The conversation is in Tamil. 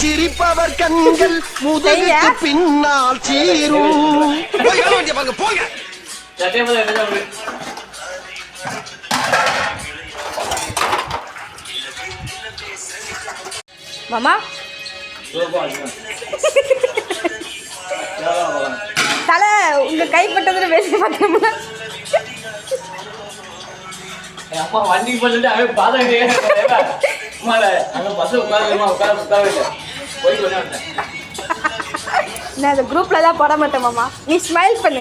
சிரிப்பவர் கண்கள் முதுகுக்கு பின்னால் சீரும். மாமா தலை உங்க கைப்பட்டதுல வெளியே பார்த்தோம்னா அம்மா வண்டிக்கு போட்டு அவன் பாதங்க அங்க பஸ் உட்கார போய் நான் அந்த குரூப்ல எல்லாம் போட மாட்டேன் மாமா. நீ ஸ்மைல் பண்ணு.